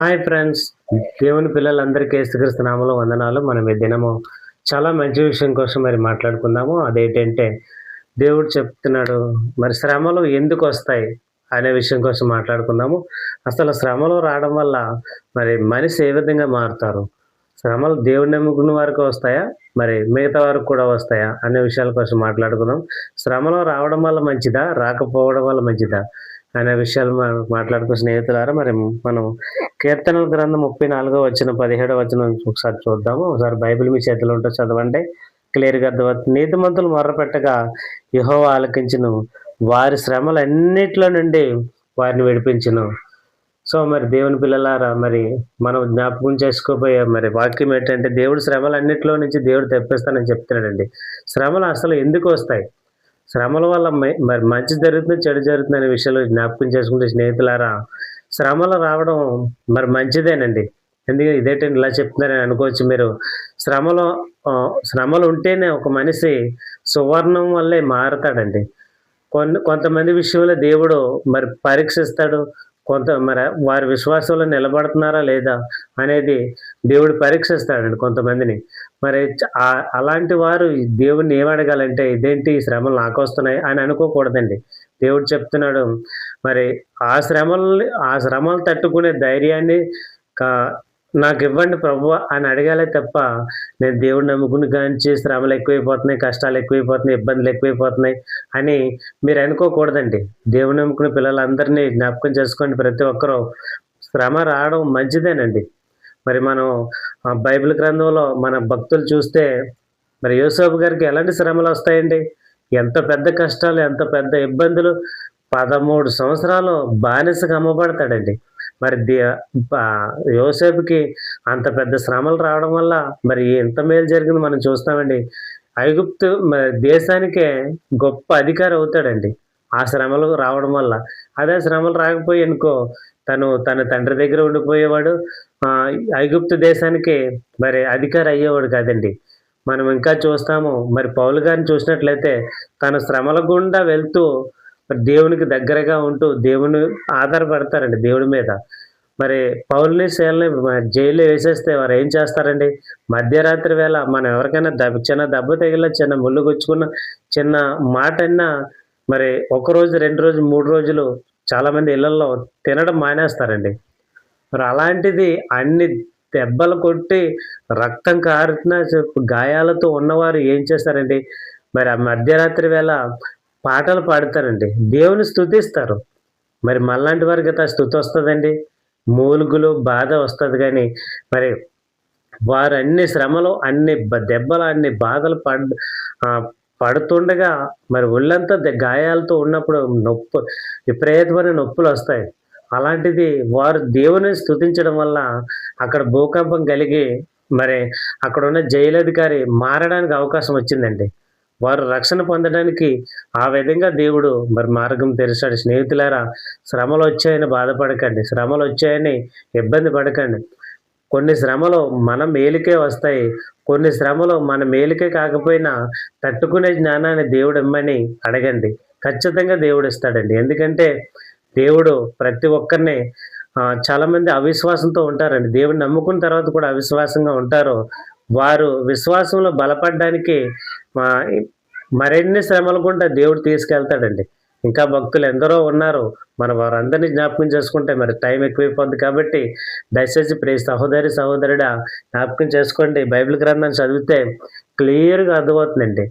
Hi friends. దేవుని పిల్లలందరికీ యేసుక్రీస్తు నామములో వందనాలు. మనం ఈ దినము చాలా మంచి విషయం కోసం మాట్లాడుకుందాము. అదేంటంటే దేవుడు చెప్తున్నాడు, మరి శ్రమలు ఎందుకొస్తాయి అనే విషయం కోసం మాట్లాడుకుందాము. అసలు శ్రమలు రావడం వల్ల మరి మనిషి ఏ విధంగా మారుతారు? శ్రమలు దేవుడిని నమ్ముకున్న వారికి వస్తాయా? మరి మిగతా వారికి కూడా వస్తాయా? అనే విషయాల కోసం మాట్లాడుకుందాం. శ్రమలు రావడం వల్ల మంచిదా? రాకపోవడం వల్ల మంచిదా? అనే విషయాలు మాట్లాడుకున్న స్నేహితులారా, మరి మనం కీర్తనల గ్రంథం 34వ వచనం 17వ వచనం ఒకసారి చూద్దాము. ఒకసారి బైబిల్ మీ చేతిలో ఉంటే చదవండి. క్లియర్‌గా అర్థమవుతుంది. నీతిమంతులు మొర్రపెట్టగా యెహోవా ఆలకించును. వారి శ్రమలన్నిట్లో నుండి వారిని విడిపించును. సో, మరి దేవుని పిల్లలారా, మరి మనం జ్ఞాపకం చేసుకోబోయే మరి వాక్యం ఏంటంటే, దేవుడు శ్రమలన్నిట్లో నుంచి దేవుడు తెప్పిస్తానని చెప్తున్నాడండి. శ్రమలు అసలు ఎందుకొస్తాయి? శ్రమల వల్ల మరి మంచి జరుగుతుంది, చెడు జరుగుతుంది అనే విషయాలు జ్ఞాపకం చేసుకుంటే స్నేహితులారా, శ్రమలు రావడం మరి మంచిదేనండి. ఇదేంటండి ఇలా చెప్తున్నారని అనుకోవచ్చు మీరు. శ్రమలో శ్రమలు ఉంటేనే ఒక మనిషి సువర్ణం వల్లే మారతాడండి. కొంతమంది విషయంలో దేవుడు మరి పరీక్షిస్తాడు. మరి వారి విశ్వాసంలో నిలబడుతున్నారా లేదా అనేది దేవుడు పరీక్షిస్తాడండి కొంతమందిని. మరి అలాంటి వారు దేవుడిని ఏమడగాలంటే, ఇదేంటి ఈ శ్రమలు నాకొస్తున్నాయి అని అనుకోకూడదండి. దేవుడు చెప్తున్నాడు, మరి ఆ శ్రమలు తట్టుకునే ధైర్యాన్ని కా నాకివ్వండి ప్రభువా అని అడగాలే తప్ప, నేను దేవుడిని నమ్ముకుని కానించి శ్రమలు ఎక్కువైపోతున్నాయి, కష్టాలు ఎక్కువైపోతున్నాయి, ఇబ్బందులు ఎక్కువైపోతున్నాయి అని మీరు అనుకోకూడదండి. దేవుని నమ్ముకునే పిల్లలందరినీ జ్ఞాపకం చేసుకోండి. ప్రతి ఒక్కరూ శ్రమ రావడం మంచిదేనండి. మరి మనం బైబిల్ గ్రంథంలో మన భక్తులు చూస్తే, మరి యోసేపు గారికి ఎలాంటి శ్రమలొస్తాయండి? ఎంత పెద్ద కష్టాలు, ఎంత పెద్ద ఇబ్బందులు. 13 సంవత్సరాలు బానిసగా అమ్మబడతాడండి. మరి యోసేపుకి అంత పెద్ద శ్రమలు రావడం వల్ల మరి ఎంత మేలు జరిగిందో మనం చూస్తామండి. ఐగుప్తు దేశానికే గొప్ప అధికారి అవుతాడండి ఆ శ్రమలు రావడం వల్ల. అదే శ్రమలు రాకపోయాయనుకో, తన తండ్రి దగ్గర ఉండిపోయేవాడు. ఐగుప్తు దేశానికి మరి అధికారి అయ్యేవాడు కాదండి. మనం ఇంకా చూస్తాము. మరి పౌలు గారిని చూసినట్లయితే తను శ్రమల గుండా వెళ్తూ మరి దేవునికి దగ్గరగా ఉంటూ దేవుని ఆధారపడతారండి దేవుడి మీద. మరి పౌలుని, సీలని జైల్లో వేసేస్తే వారు ఏం చేస్తారండి? మధ్యరాత్రి వేళ మనం ఎవరికైనా చిన్న దెబ్బ తగిలిన, చిన్న ముళ్ళు గుచ్చుకున్న, చిన్న మాటన్నా మరి ఒకరోజు, 2 రోజులు, 3 రోజులు చాలామంది ఇళ్లల్లో తినడం మానేస్తారండి. మరి అలాంటిది అన్ని దెబ్బలు కొట్టి రక్తం కారుతున్న గాయాలతో ఉన్నవారు ఏం చేస్తారండి? మరి ఆ మధ్యరాత్రి వేళ పాటలు పాడతారండి. దేవుని స్తుతిస్తారు. మరి మనలాంటి వారికి అయితే ఆ స్తుతి వస్తదండి? మూలుగులు, బాధ వస్తది గానీ, మరి వారు అన్ని శ్రమలు, అన్ని దెబ్బలు, అన్ని బాధలు పడుతుండగా మరి ఒళ్ళంతా గాయాలతో ఉన్నప్పుడు విపరీతమైన నొప్పులొస్తాయి. అలాంటిది వారు దేవుని స్తుతించడం వల్ల అక్కడ భూకంపం కలిగి మరి అక్కడున్న జైలధికారి మారడానికి అవకాశం వచ్చిందండి. వారు రక్షణ పొందడానికి ఆ విధంగా దేవుడు మరి మార్గం తెరిచాడు. స్నేహితులారా, శ్రమలొచ్చాయని బాధపడకండి. శ్రమలొచ్చాయని ఇబ్బంది పడకండి. కొన్ని శ్రమలు మన మేలుకే వస్తాయి. కొన్ని శ్రమలు మన మేలుకే కాకపోయినా తట్టుకునే జ్ఞానాన్ని దేవుడిమ్మని అడగండి. ఖచ్చితంగా దేవుడిస్తాడండి. ఎందుకంటే దేవుడు ప్రతి ఒక్కరిని చాలామంది అవిశ్వాసంతో ఉంటారండి. దేవుడిని నమ్ముకున్న తర్వాత కూడా అవిశ్వాసంగా ఉంటారు. వారు విశ్వాసంలో బలపడ్డానికి ఆహ్, మరిన్ని శ్రమల గుండా దేవుడు తీసుకెళ్తాడండి. ఇంకా భక్తులు ఎందరో ఉన్నారు. మనం వారందరిని జ్ఞాపకం చేసుకుంటే మరి టైం ఎక్కువైపోద్ది కాబట్టి, దయచేసి ప్రియ సహోదరి, సహోదరుడా, జ్ఞాపకం చేసుకోండి. బైబిల్ గ్రంథాన్ని చదివితే క్లియర్‌గా అర్థమవుతుందండి.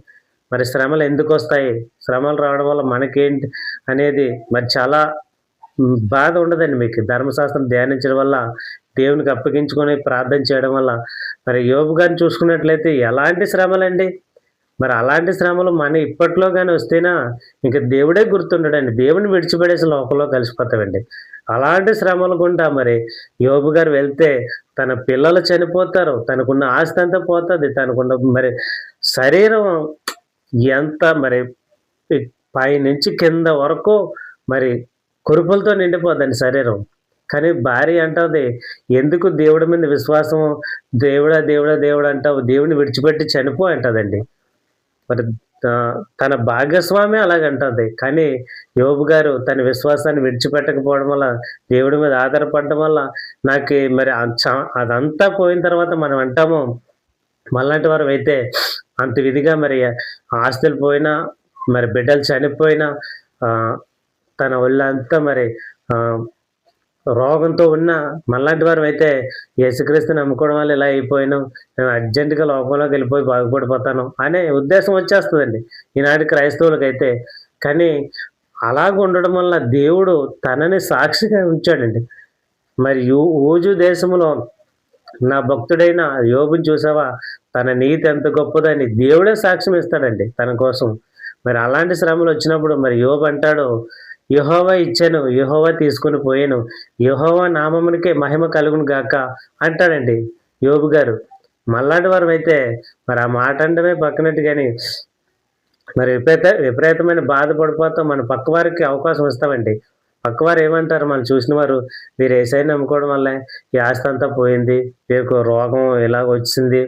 మరి శ్రమలు ఎందుకొస్తాయి? శ్రమలు రావడం వల్ల మనకేంటి అనేది మరి చాలా బాధ ఉండదండి మీకు. ధర్మశాస్త్రం ధ్యానించడం వల్ల, దేవునికి అప్పగించుకొని ప్రార్థన చేయడం వల్ల. మరి యోబు గారిని చూసుకున్నట్లయితే ఎలాంటి శ్రమలండి? మరి అలాంటి శ్రమలు ఇప్పట్లో గాని వస్తేనా ఇంక దేవుడే గుర్తుండడండి. దేవుడిని విడిచిపడేసి లోకంలో కలిసిపోతామండి. అలాంటి శ్రమల గుండా మరి యోబు గారు వెళ్తే తన పిల్లలు చనిపోతారు. తనకున్న ఆస్తి అంతా పోతది. తనకున్న మరి శరీరం ఎంత మరి పైనుంచి కింద వరకు మరి కురుపులతో నిండిపోద్దండి శరీరం. కానీ భార్య అంటది, "ఎందుకు దేవుడి మీద విశ్వాసం, దేవుడా, దేవుడా, దేవుడా అంటావు. దేవుడిని విడిచిపెట్టి చనిపో" అంటదండి. మరి తన భాగస్వామే అలాగంటది. కానీ యోబు గారు తన విశ్వాసాన్ని విడిచిపెట్టకపోవడం వల్ల, దేవుడి మీద ఆధారపడడం వల్ల మరి అదంతా పోయిన తర్వాత మనం అంటాము, మనలాంటి వారమైతే అంత విధిగా మరి ఆస్తులు పోయినా, మరి బిడ్డలు చనిపోయినా, ఆహ్, తన ఒళ్ళంతా మరి ఆహ్, రోగంతో ఉన్న మనలాంటి వారమైతే యేసుక్రీస్తుని నమ్ముకోవడం వల్ల ఇలా అయిపోయాను. నేను అర్జెంట్‌గా లోకంలోకి వెళ్ళిపోయి బాగుపడిపోతాను అనే ఉద్దేశం వచ్చేస్తదండి ఈనాటి క్రైస్తవులకైతే. కానీ అలాగ ఉండడం వల్ల దేవుడు తనని సాక్షిగా ఉంచాడండి. మరి ఊజు దేశంలో నా భక్తుడైన యోబుని చూసావా? తన నీతి ఎంత గొప్పదని దేవుడే సాక్ష్యం ఇస్తాడండి తన కోసం. మరి అలాంటి శ్రమలొచ్చినప్పుడు మరి యోబు అంటాడు, యెహోవా ఇచ్చెను, యెహోవా తీసుకొని పోయెను. యెహోవా నామమునకే మహిమ కలుగును గాక అంటాడండి యోబు గారు. మనలాంటి వారమైతే మరి ఆ మాట అనడమే పక్కనట్టు గాని, మరి విపరీతమైన బాధపడిపోతాం. మన పక్కవారికి అవకాశం ఇస్తామండి. పక్కవారు ఏమంటారు మనం చూసిన వారు, "వీరు యేసయ్యని నమ్ముకోవడం వల్లే ఈ ఆస్తి అంతా పోయింది. వీరికి రోగం ఇలాగొచ్చేసింది.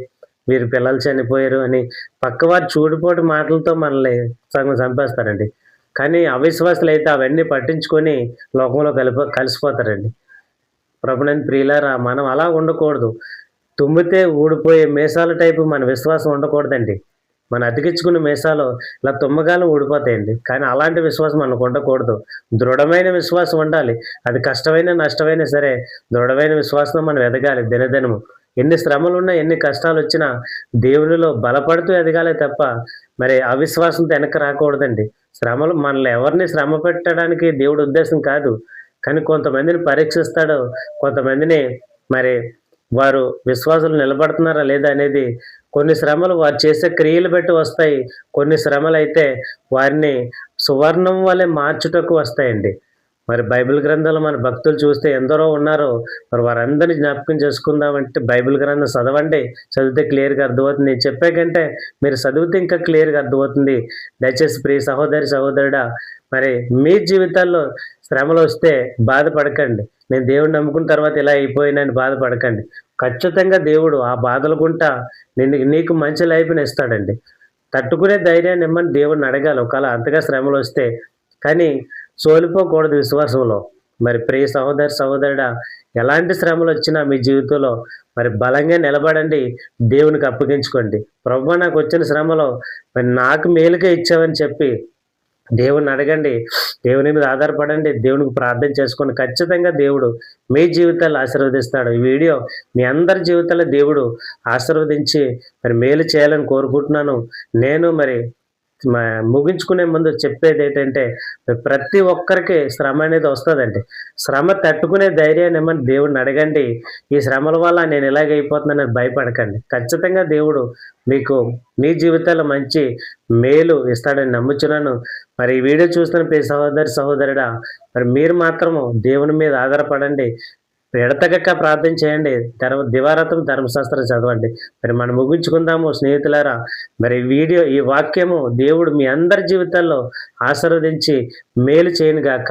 వీరి పిల్లలు చనిపోయారు" అని పక్కవారు చూడిపోటు మాటలతో మనల్ని సగం చంపేస్తారండి. కానీ అవిశ్వాసులైతే అవన్నీ పట్టించుకొని లోకంలో కలిసిపోతారండి. ప్రభునందు ప్రియులారా, మనం అలా ఉండకూడదు. తుమ్మితే ఊడిపోయే మీసాల టైపు మన విశ్వాసం ఉండకూడదండి. మనం అతికించుకున్న మీసాలు ఇలా తుమ్మగానే ఊడిపోతాయండి. కానీ అలాంటి విశ్వాసం మనకు ఉండకూడదు. దృఢమైన విశ్వాసం ఉండాలి. అది కష్టమైన, నష్టమైనా సరే దృఢమైన విశ్వాసంతో మనం ఎదగాలి దినదినము. ఎన్ని శ్రమలున్నా, ఎన్ని కష్టాలొచ్చినా దేవునిలో బలపడుతూ ఎదగాలే తప్ప మరి అవిశ్వాసంతో వెనక్కి రాకూడదండి. శ్రమలు మనల్ని ఎవరిని శ్రమ పెట్టడానికి దేవుడి ఉద్దేశం కాదు. కానీ కొంతమందిని పరీక్షిస్తాడు. కొంతమందిని మరి వారు విశ్వాసులు నిలబడుతున్నారా లేదా అనేది కొన్ని శ్రమలు వారు చేసే క్రియలు బట్టి వస్తాయి. కొన్ని శ్రమలైతే వారిని సువర్ణం వలె మార్చుటకు వస్తాయండి. మరి బైబిల్ గ్రంథంలో మన భక్తులు చూస్తే ఎందరో ఉన్నారు. మరి వారందరిని జ్ఞాపకం చేసుకుందామంటే బైబిల్ గ్రంథం చదవండి. చదివితే క్లియర్‌గా అర్థమవుతుంది. నేను చెప్పే కంటే మీరు చదివితే ఇంకా క్లియర్‌గా అర్థమవుతుంది. దయచేసి ప్రియ సహోదరి, సహోదరుడా, మరి మీ జీవితాల్లో శ్రమలొస్తే బాధపడకండి. నేను దేవుడిని నమ్ముకున్న తర్వాత ఇలా అయిపోయానని బాధపడకండి. ఖచ్చితంగా దేవుడు ఆ బాధల గుంట నీకు మంచి లైఫ్‌ని ఇస్తాడండి. తట్టుకునే ధైర్యాన్ని ఇమ్మని దేవుడిని అడగాలి ఒకవేళ అంతగా శ్రమలొస్తే. కానీ సోలిపోకూడదు విశ్వాసంలో. మరి ప్రియ సహోదరి, సహోదరుడా, ఎలాంటి శ్రమలొచ్చినా మీ జీవితంలో మరి బలంగా నిలబడండి. దేవునికి అప్పగించుకోండి. ప్రభువా, నాకొచ్చిన శ్రమలో మరి నాకు మేలుకే ఇచ్చావని చెప్పి దేవుణ్ణి అడగండి. దేవుని మీద ఆధారపడండి. దేవునికి ప్రార్థన చేసుకోండి. ఖచ్చితంగా దేవుడు మీ జీవితాల్లో ఆశీర్వదిస్తాడు. ఈ వీడియో మీ అందరి జీవితాల్లో దేవుడు ఆశీర్వదించి మరి మేలు చేయాలని కోరుకుంటున్నాను. నేను మరి ముగించుకునే ముందు చెప్పేదేంటంటే, ప్రతి ఒక్కరికి శ్రమ అనేది వస్తదండి. శ్రమ తట్టుకునే ధైర్యాన్ని ఇమ్మని దేవుడిని అడగండి. ఈ శ్రమల వల్ల నేను ఇలాగైపోతున్నానని భయపడకండి. ఖచ్చితంగా దేవుడు మీకు మీ జీవితాల్లో మంచి మేలు ఇస్తాడని నమ్ముచున్నాను. మరి ఈ వీడియో చూస్తున్న ప్రతి సహోదరి, సహోదరుడా, మరి మీరు మాత్రము దేవుని మీద ఆధారపడండి. ఎడతెగక ప్రార్థన చేయండి. దివారాత్రం ధర్మశాస్త్రం చదవండి. మరి మనం ముగించుకుందాము స్నేహితులారా. మరి ఈ వాక్యము దేవుడు మీ అందరి జీవితాల్లో ఆశీర్వదించి మేలు చేయనుగాక.